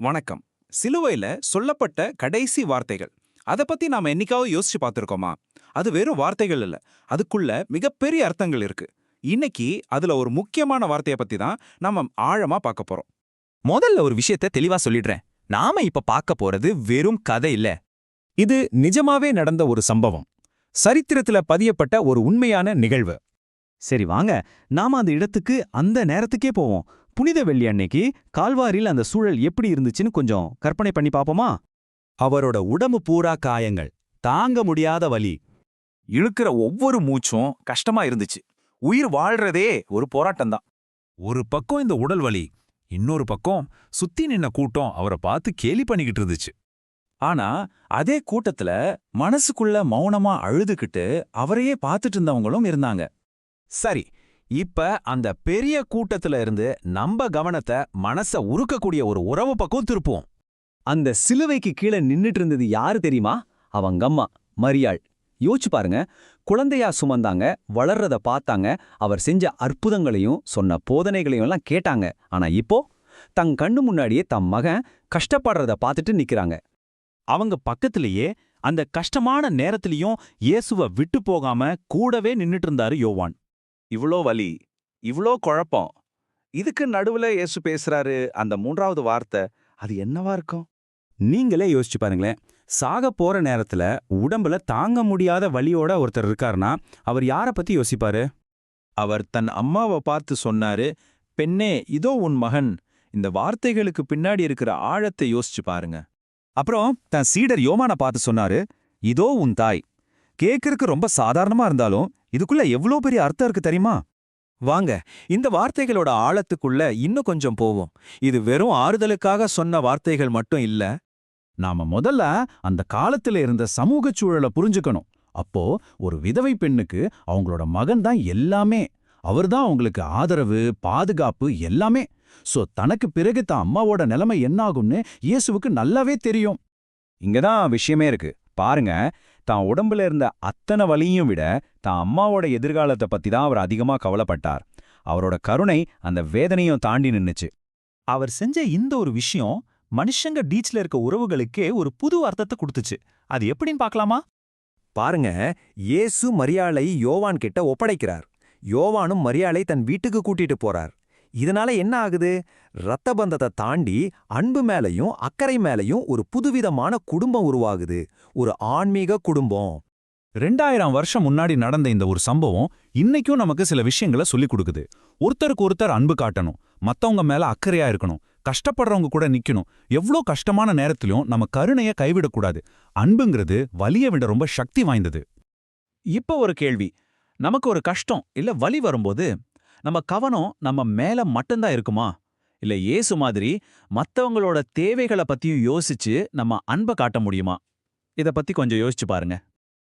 வணக்கம். சிலுவையில சொல்லப்பட்ட கடைசி வார்த்தைகள். அத பத்தி நாம என்னைக்காவது யோசிச்சு பார்த்திருக்கோமா? அது வெறும் வார்த்தைகள் இல்ல. அதுக்குள்ள மிகப்பெரிய அர்த்தங்கள் இருக்கு. இன்னைக்கு அதுல ஒரு முக்கியமான வார்த்தைய பத்தி தான் நாம ஆழமா பார்க்க போறோம். முதல்ல ஒரு விஷயத்த தெளிவா சொல்லிடுறேன். நாம இப்ப பார்க்க போறது வெறும் கதை இல்ல. இது நிஜமாவே நடந்த ஒரு சம்பவம். சரித்திரத்துல பதியப்பட்ட ஒரு உண்மையான நிகழ்வு. சரி வாங்க, நாம அந்த இடத்துக்கு அந்த நேரத்துக்கே போவோம். புனித வெள்ளி அன்னைக்கு கால்வாரியில் அந்த சூழல் எப்படி இருந்துச்சுன்னு கொஞ்சம் கற்பனை பண்ணி பாப்போமா? அவரோட உடம்பு பூரா காயங்கள், தாங்க முடியாத வலி. இழுக்கிற ஒவ்வொரு மூச்சும் கஷ்டமா இருந்துச்சு. உயிர் வாழ்றதே ஒரு போராட்டம் தான். ஒரு பக்கம் இந்த உடல் வலி, இன்னொரு பக்கம் சுத்தி நின்ன கூட்டம் அவரை பார்த்து கேலி பண்ணிக்கிட்டு இருந்துச்சு. ஆனா அதே கூட்டத்துல மனசுக்குள்ள மௌனமா அழுதுகிட்டு அவரையே பார்த்துட்டு இருந்தவங்களும் இருந்தாங்க. சரி, இப்ப அந்த பெரிய கூட்டத்துல இருந்து நம்ம கவனத்தை மனச உருக்கக்கூடிய ஒரு உறவு பக்கம் திருப்புவோம். அந்த சிலுவைக்கு கீழே நின்னுட்டு இருந்தது யாரு தெரியுமா? அவங்க அம்மா மரியாள். யோசிச்சு பாருங்க. குழந்தையா சுமந்தாங்க, வளர்றத பார்த்தாங்க, அவர் செஞ்ச அற்புதங்களையும் சொன்ன போதனைகளையும் எல்லாம் கேட்டாங்க. ஆனா இப்போ தங் கண்ணு முன்னாடியே தம் மகன் கஷ்டப்படுறத பார்த்துட்டு நிக்கிறாங்க. அவங்க பக்கத்திலேயே அந்த கஷ்டமான நேரத்திலையும் இயேசுவ விட்டு போகாம கூடவே நின்னுட்டு இருந்தாரு யோவான். இவ்ளோ வலி, இவ்ளோ குழப்பம். இதுக்கு நடுவுல இயேசு பேசுறாரு. அந்த மூன்றாவது வார்த்தை, அது என்னவா இருக்கும்? நீங்களே யோசிச்சு பாருங்களேன். சாக போற நேரத்துல உடம்புல தாங்க முடியாத வலியோட ஒருத்தர் இருக்காருன்னா அவர் யார பத்தி யோசிப்பாரு? அவர் தன் அம்மாவை பார்த்து சொன்னாரு, பெண்ணே இதோ உன் மகன். இந்த வார்த்தைகளுக்கு பின்னாடி இருக்கிற ஆழத்தை யோசிச்சு பாருங்க. அப்புறம் தன் சீடர் யோவான பார்த்து சொன்னாரு, இதோ உன் தாய். கேட்கறதுக்கு ரொம்ப சாதாரணமா இருந்தாலும் இதுக்குள்ள எவ்வளோ பெரிய அர்த்தம் இருக்கு தெரியுமா? வாங்க, இந்த வார்த்தைகளோட ஆழத்துக்குள்ள இன்னும் கொஞ்சம் போவோம். இது வெறும் ஆறுதலுக்காக சொன்ன வார்த்தைகள் மட்டும் இல்ல. நாம முதல்ல அந்த காலத்துல இருந்த சமூக சூழலை புரிஞ்சுக்கணும். அப்போ ஒரு விதவை பெண்ணுக்கு அவங்களோட மகன் தான் எல்லாமே. அவர்தான் அவங்களுக்கு ஆதரவு, பாதுகாப்பு எல்லாமே. சோ தனக்கு பிறகு தான் அம்மாவோட நிலைமை என்னாகும்னு இயேசுவுக்கு நல்லாவே தெரியும். இங்கதான் விஷயமே இருக்கு. பாருங்க, தான் உடம்புல இருந்த அத்தனை வலியும் விட தான் அம்மாவோட எதிர்காலத்தை பத்தி தான் அவர் அதிகமா கவலைப்பட்டார். அவரோட கருணை அந்த வேதனையும் தாண்டி நின்னுச்சு. அவர் செஞ்ச இந்த ஒரு விஷயம் மனுஷங்க டீச்ல இருக்க உறவுகளுக்கே ஒரு புது அர்த்தத்தை கொடுத்துச்சு. அது எப்படின்னு பார்க்கலாமா? பாருங்க, இயேசு மரியாளை யோவான் கிட்ட ஒப்படைக்கிறார். யோவானும் மரியாளை தன் வீட்டுக்கு கூட்டிட்டு போறார். இதனால என்ன ஆகுது? இரத்த பந்தத்தை தாண்டி அன்பு மேலையும் அக்கறை மேலையும் ஒரு புதுவிதமான குடும்பம் உருவாகுது. ஒரு ஆன்மீக குடும்பம். 2000 வருஷம் முன்னாடி நடந்த இந்த ஒரு சம்பவம் இன்னைக்கும் நமக்கு சில விஷயங்களை சொல்லிக் கொடுக்குது. ஒருத்தருக்கு ஒருத்தர் அன்பு காட்டணும், மத்தவங்க மேல அக்கறையா இருக்கணும், கஷ்டப்படுறவங்க கூட நிக்கணும். எவ்ளோ கஷ்டமான நேரத்திலும் நம்ம கருணைய கைவிடக்கூடாது. அன்புங்கிறது வலிய விட ரொம்ப சக்தி வாய்ந்தது. இப்ப ஒரு கேள்வி. நமக்கு ஒரு கஷ்டம் இல்ல வலி வரும்போது நம்ம கவனம் நம்ம மேல மட்டும்தான் இருக்குமா? இல்ல இயேசு மாதிரி மத்தவங்களோட தேவைகளை பத்தியும் யோசிச்சு நம்ம அன்பை காட்ட முடியுமா? இத பத்தி கொஞ்சம் யோசிச்சு பாருங்க.